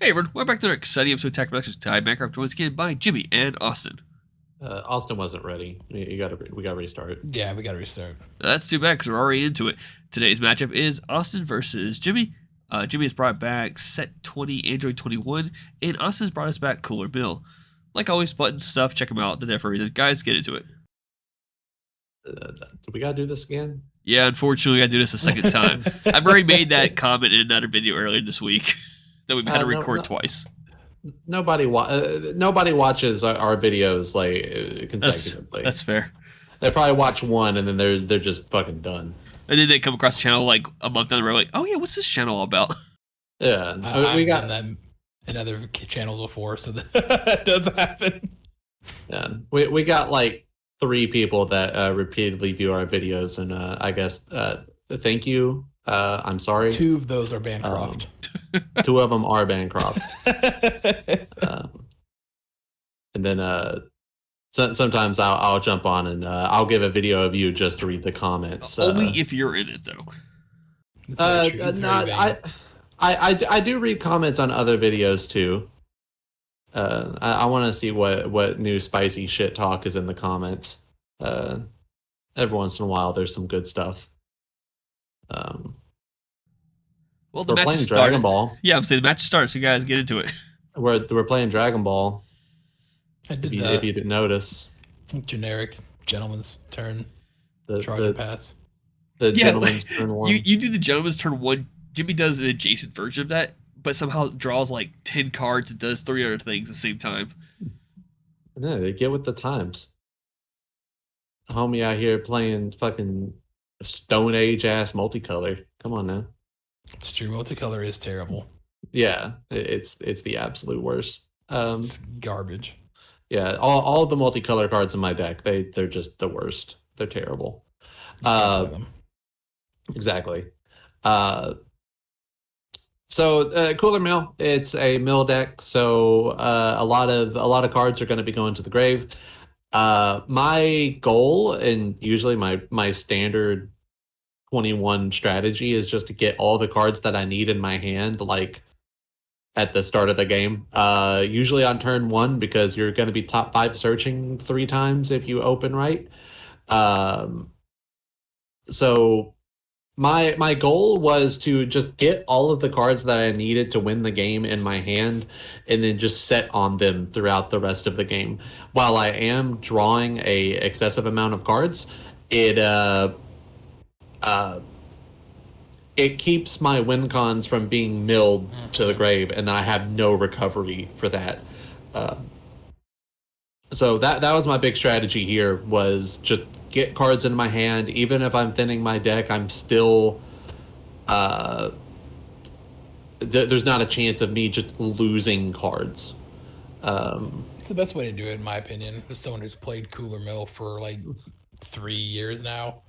Hey everyone, welcome back to another exciting episode of Attack Productions Time. Minecraft joined again by Jimmy and Austin. Austin wasn't ready. We got to restart. Yeah, we got to restart. That's too bad because we're already into it. Today's matchup is Austin versus Jimmy. Jimmy has brought back Set 20 Android 21, and Austin's brought us back Cooler Mill. Like always, buttons, stuff, check them out. They're there for a reason. Guys, get into it. Do we got to do this again? Yeah, unfortunately, I do this a second time. I've already made that comment in another video earlier this week that we've had to record twice. Nobody watches our videos like consecutively. That's fair. They probably watch one and then they're just fucking done. And then they come across the channel like a month down the road, like, oh yeah, what's this channel all about? Yeah, we got that in other channels before, so that does happen. Yeah, we got like 3 people that repeatedly view our videos, and I guess thank you. I'm sorry. 2 of those are Bancroft. 2 of them are Bancroft. And then sometimes I'll jump on and I'll give a video of you just to read the comments. Only if you're in it, though. I do read comments on other videos too. I want to see what new spicy shit talk is in the comments. Every once in a while, there's some good stuff. Well, the we're match playing started. Dragon Ball. Yeah, I'm saying the match starts, so you guys get into it. We're playing Dragon Ball. I did if you didn't notice. Generic gentleman's turn. The pass. The gentleman's turn 1. You do the gentleman's turn 1. Jimmy does an adjacent version of that, but somehow draws like 10 cards and does 3 other things at the same time. No, they get with the times. Homie out here playing fucking Stone Age ass multicolor. Come on now. It's true. Multicolor is terrible. Yeah, it's the absolute worst. It's garbage. Yeah, all of the multicolor cards in my deck, they're just the worst. They're terrible. Exactly. So Cooler Mill, it's a mill deck, so a lot of cards are going to be going to the grave. My goal, and usually my standard 21 strategy, is just to get all the cards that I need in my hand, like at the start of the game. Usually on turn 1, because you're going to be top 5 searching 3 times if you open right. So my goal was to just get all of the cards that I needed to win the game in my hand, and then just set on them throughout the rest of the game. While I am drawing a excessive amount of cards, it keeps my win cons from being milled to the grave, and I have no recovery for that. So that was my big strategy here, was just get cards in my hand. Even if I'm thinning my deck, I'm still there's not a chance of me just losing cards. It's the best way to do it, in my opinion, as someone who's played Cooler Mill for like 3 years now.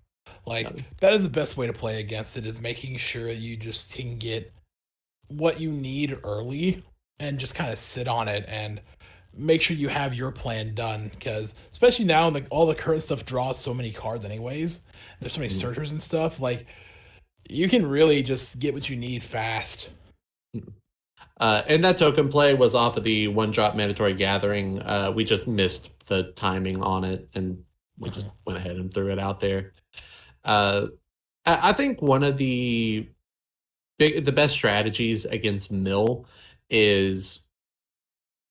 That is the best way to play against it, is making sure you just can get what you need early and just kind of sit on it and make sure you have your plan done, because especially now, like, all the current stuff draws so many cards anyways. There's so many searchers and stuff. Like, you can really just get what you need fast. And that token play was off of the 1-drop mandatory gathering. We just missed the timing on it, and we just went ahead and threw it out there. I think one of the best strategies against mill is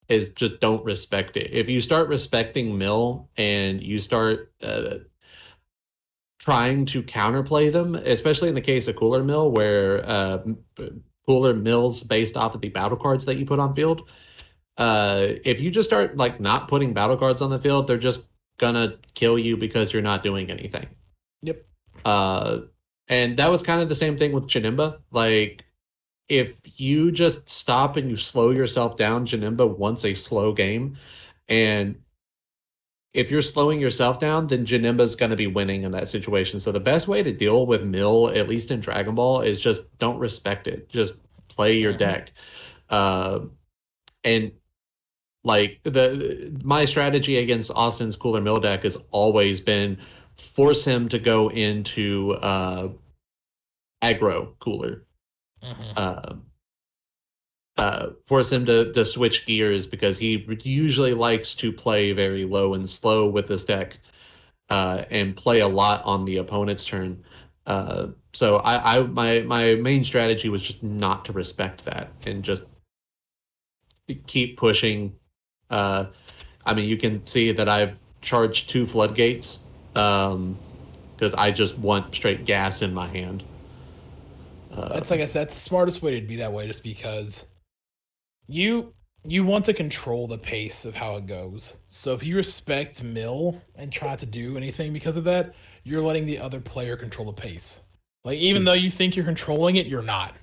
just don't respect it. If you start respecting mill and you start trying to counterplay them, especially in the case of Cooler Mill, where Cooler Mill's based off of the battle cards that you put on field, if you just start like not putting battle cards on the field, they're just gonna kill you because you're not doing anything. Yep. And that was kind of the same thing with Janemba. Like, if you just stop and you slow yourself down, Janemba wants a slow game. And if you're slowing yourself down, then Janemba's going to be winning in that situation. So the best way to deal with mill, at least in Dragon Ball, is just don't respect it. Just play your deck. And like my strategy against Austin's Cooler Mill deck has always been force him to go into aggro Cooler. force him to switch gears, because he usually likes to play very low and slow with this deck, and play a lot on the opponent's turn. So my main strategy was just not to respect that and just keep pushing. I mean, you can see that I've charged 2 floodgates, because I just want straight gas in my hand. That's like I said, that's the smartest way to be that way, just because you want to control the pace of how it goes. So if you respect mill and try not to do anything because of that, you're letting the other player control the pace. Like, even though you think you're controlling it, you're not.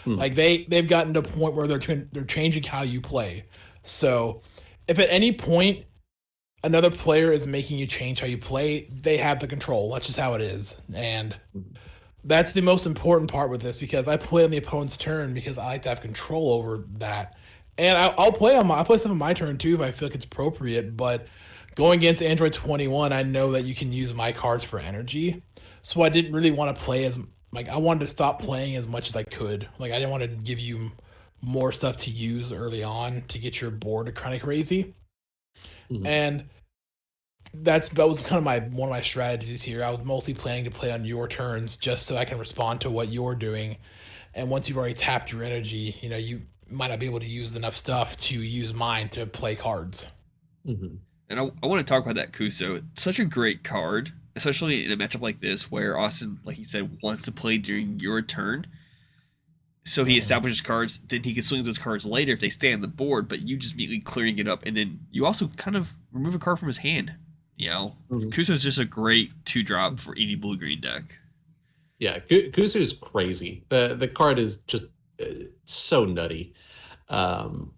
Like, they've gotten to a point where they're changing how you play. So if at any point another player is making you change how you play, they have the control. That's just how it is. And that's the most important part with this, because I play on the opponent's turn because I like to have control over that. And I'll play stuff on my turn too if I feel like it's appropriate. But going into Android 21, I know that you can use my cards for energy, so I didn't really want to play as I wanted to stop playing as much as I could. Like, I didn't want to give you more stuff to use early on to get your board kind of crazy. And that was kind of one of my strategies here. I was mostly planning to play on your turns just so I can respond to what you're doing. And once you've already tapped your energy, you might not be able to use enough stuff to use mine to play cards. And I want to talk about that Kuso. It's such a great card, especially in a matchup like this where Austin, like he said, wants to play during your turn. So he establishes cards, then he can swing those cards later if they stay on the board, but you just immediately clearing it up, and then you also kind of remove a card from his hand. Kuso is just a great 2-drop for any blue-green deck. Yeah, Kuso is crazy. The card is just so nutty. I've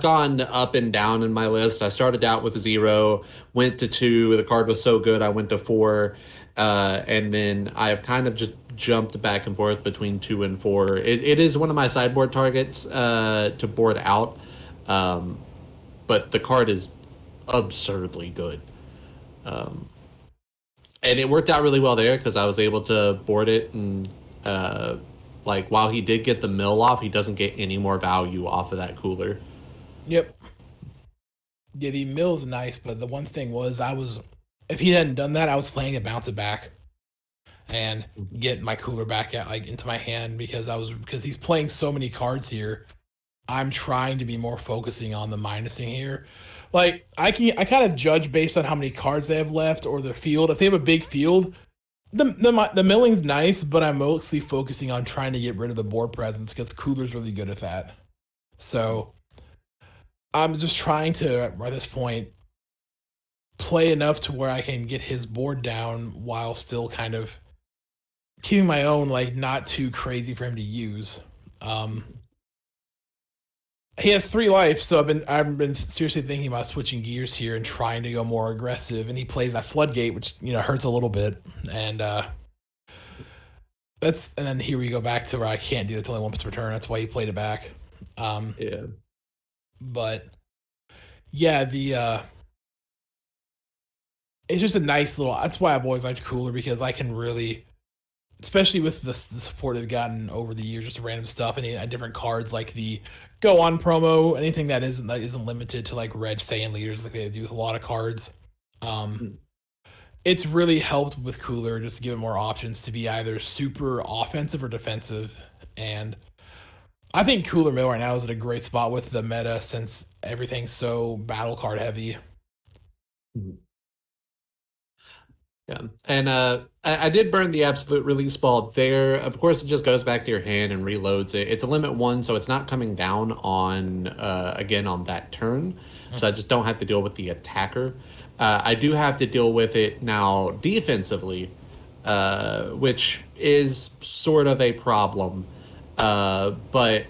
gone up and down in my list. I started out with 0, went to 2. The card was so good, I went to 4, and then I've kind of just jumped back and forth between 2 and 4. It is one of my sideboard targets to board out, but the card is absurdly good. And it worked out really well there because I was able to board it, and while he did get the mill off, he doesn't get any more value off of that cooler. Yep. Yeah, the mill is nice, but the one thing was if he hadn't done that, I was planning to bounce it back and get my cooler back into my hand, because he's playing so many cards here. I'm trying to be more focusing on the minusing here. I kind of judge based on how many cards they have left or the field. If they have a big field, the milling's nice, but I'm mostly focusing on trying to get rid of the board presence because Cooler's really good at that. So I'm just trying to, at this point, play enough to where I can get his board down while still kind of keeping my own, not too crazy for him to use. He has 3 life, so I've been seriously thinking about switching gears here and trying to go more aggressive. And he plays that floodgate, which hurts a little bit. And then here we go back to where I can't do it until only 1 per turn. That's why he played it back. Yeah. But yeah, it's just a nice little. That's why I've always liked Cooler, because I can really, especially with the support they've gotten over the years, just random stuff and different cards like the Go On promo, anything that isn't limited to red Saiyan leaders like they do with a lot of cards. It's really helped with Cooler just to give it more options to be either super offensive or defensive. And I think Cooler Mill right now is at a great spot with the meta, since everything's so battle card heavy. Yeah, and I did burn the absolute release ball there. Of course, it just goes back to your hand and reloads it. It's a limit 1, so it's not coming down on again on that turn. So I just don't have to deal with the attacker. I do have to deal with it now defensively, which is sort of a problem. But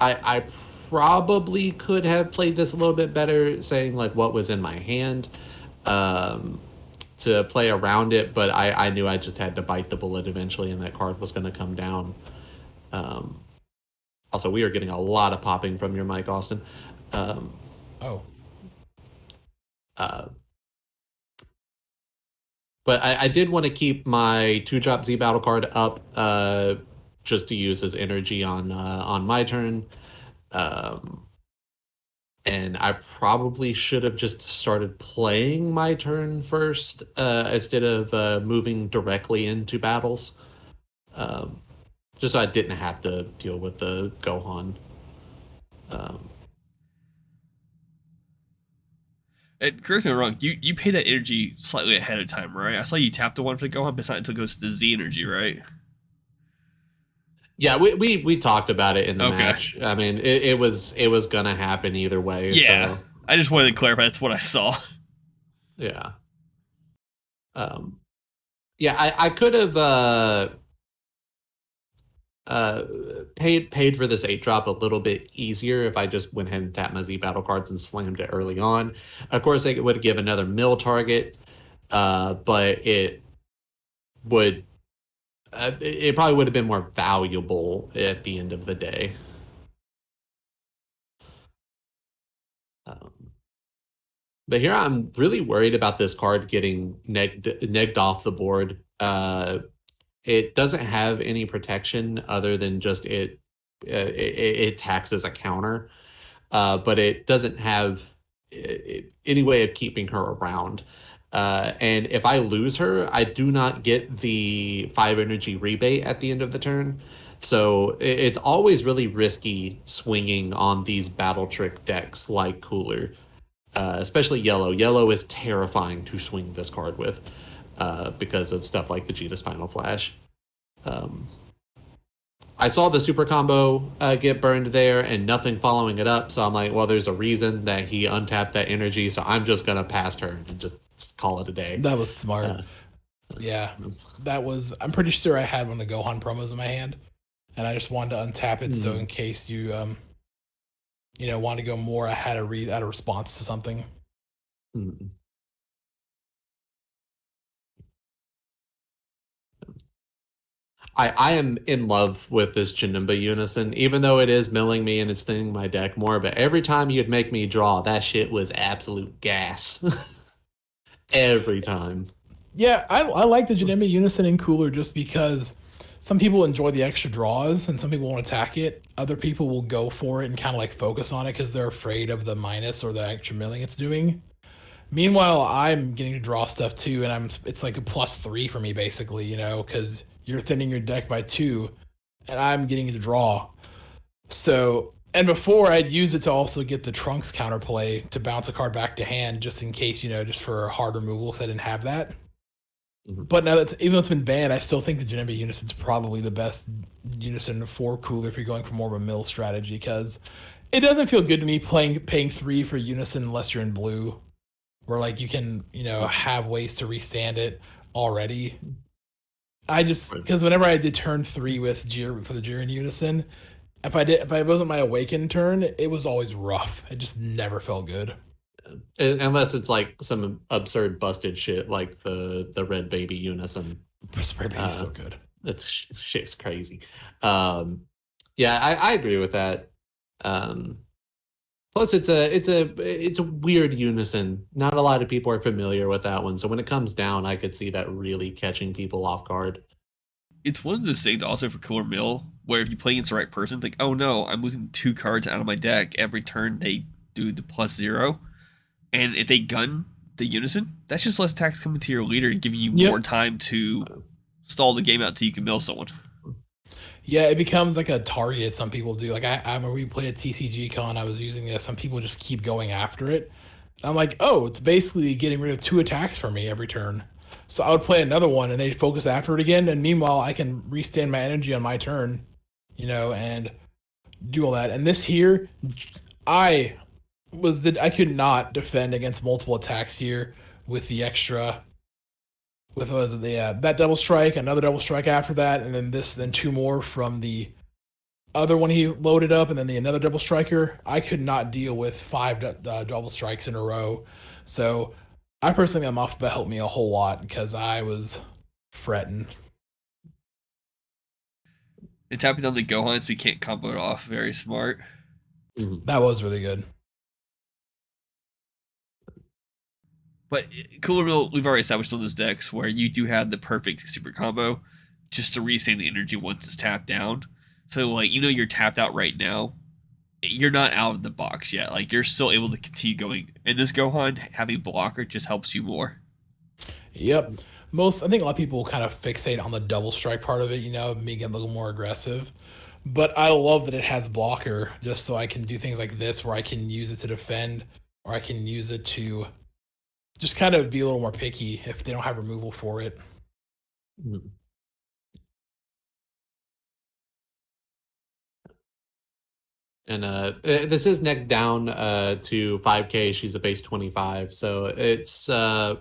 I probably could have played this a little bit better, saying what was in my hand. To play around it, but I knew I just had to bite the bullet eventually, and that card was going to come down. Also, we are getting a lot of popping from your mic, Austin. But I did want to keep my 2-drop Z battle card up, just to use as energy on my turn. And I probably should have just started playing my turn first instead of moving directly into battles. Just so I didn't have to deal with the Gohan. And correct me if I'm wrong, you pay that energy slightly ahead of time, right? I saw you tap the one for the Gohan, but it's not until it goes to the Z energy, right? Yeah, we talked about it in the Okay. match. I mean, it was gonna happen either way. Yeah. So, I just wanted to clarify that's what I saw. yeah. Yeah, I could have paid for this 8-drop a little bit easier if I just went ahead and tapped my Z battle cards and slammed it early on. Of course, it would give another mill target, but it would it probably would have been more valuable at the end of the day. But here I'm really worried about this card getting negged off the board. It doesn't have any protection other than just it attacks as a counter, but it doesn't have any way of keeping her around. And if I lose her, I do not get the 5 energy rebate at the end of the turn. So it's always really risky swinging on these battle trick decks like Cooler, especially Yellow. Yellow is terrifying to swing this card with because of stuff like Vegeta's Final Flash. I saw the super combo get burned there and nothing following it up, so I'm like, well, there's a reason that he untapped that energy, so I'm just going to pass turn and just call it a day. That was smart. Yeah, that was. I'm pretty sure I had one of the Gohan promos in my hand, and I just wanted to untap it so in case you, want to go more, I had a response to something. I am in love with this Janemba Unison, even though it is milling me and it's thinning my deck more, but every time you'd make me draw, that shit was absolute gas. Every time. Yeah, I like the Janemba Unison and Cooler just because some people enjoy the extra draws and some people won't attack it. Other people will go for it and kind of like focus on it because they're afraid of the minus or the extra milling it's doing. Meanwhile, I'm getting to draw stuff too, and it's like a +3 for me basically, because you're thinning your deck by 2, and I'm getting to draw. So, and before I'd use it to also get the Trunks counterplay to bounce a card back to hand, just in case, just for hard removal, because I didn't have that. But now that even though it's been banned, I still think the Janemba Unison's probably the best Unison for Cooler if you're going for more of a mill strategy, because it doesn't feel good to me paying 3 for Unison unless you're in blue, where like you can have ways to restand it already. Because whenever I did turn 3 with for the Jiren Unison, if it wasn't my awakened turn, it was always rough. It just never felt good. Unless it's like some absurd busted shit like the Red Baby Unison. Red Baby's so good. That shit's crazy. Yeah, I agree with that. Plus, it's a weird Unison. Not a lot of people are familiar with that one. So when it comes down, I could see that really catching people off guard. It's one of those things also for Cooler Mill where if you play against the right person, like, oh no, I'm losing 2 cards out of my deck every turn they do the +0. And if they gun the Unison, that's just less attacks coming to your leader and giving you more time to stall the game out till you can mill someone. Yeah, it becomes like a target some people do. Like I remember we played a TCG con, I was using this, some people just keep going after it. I'm like, oh, it's basically getting rid of 2 attacks for me every turn. So I would play another one and they focus after it again, and meanwhile I can restand my energy on my turn, and do all that. And this here, I could not defend against multiple attacks here with the extra. With that double strike, another double strike after that, and then 2 more from the other one he loaded up, and then another double striker. I could not deal with 5 double strikes in a row. So I personally think that Moth helped me a whole lot because I was fretting. And tapping on the Gohan so we can't combo it off. Very smart. That was really good. But Cooler Mill, we've already established on those decks where you do have the perfect super combo. just to retain the energy once it's tapped down. So like you're tapped out right now. You're not out of the box yet. Like you're still able to continue going. And this Gohan having blocker just helps you more. Yep. I think a lot of people kind of fixate on the double strike part of it, making it a little more aggressive. But I love that it has blocker, just so I can do things like this, where I can use it to defend, or I can use it to just kind of be a little more picky if they don't have removal for it. Mm-hmm. And this is neck down to 5K. She's a base 25, so it's you're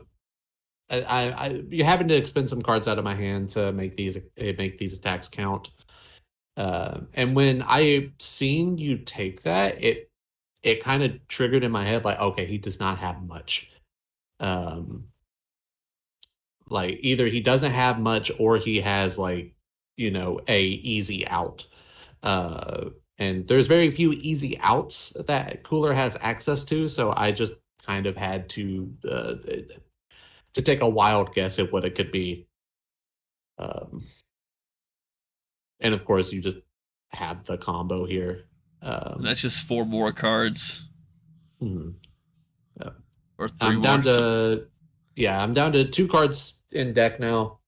having to expend some cards out of my hand to make these attacks count. And when I seen you take that, it kind of triggered in my head like, okay, he does not have much. Like either he doesn't have much or he has like a easy out. And there's very few easy outs that Cooler has access to, so I just kind of had to take a wild guess at what it could be. And of course, you just have the combo here. That's just 4 more cards. Mm-hmm. Yeah. Or 3 I'm more. down to I'm down to 2 cards in deck now.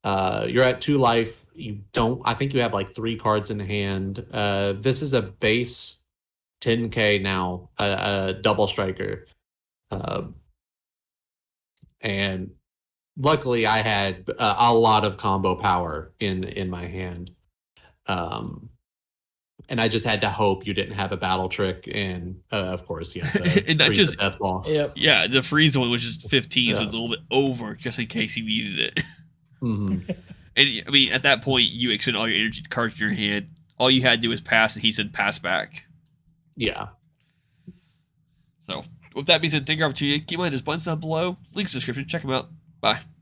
You're at 2 life. I think you have like 3 cards in hand. This is a base 10K now, a double striker. And luckily I had a lot of combo power in my hand. And I just had to hope you didn't have a battle trick, and of course, and that just death ball. Yep. Yeah, the freeze one was just 15, so Yeah. it's a little bit over just in case he needed it. Mm-hmm. And I mean, at that point, you expend all your energy cards in your hand. All you had to do was pass, and he said pass back. Yeah. So, with that being said, thank you for the opportunity. Keep in mind, there's buttons down below. Links in the description. Check them out. Bye.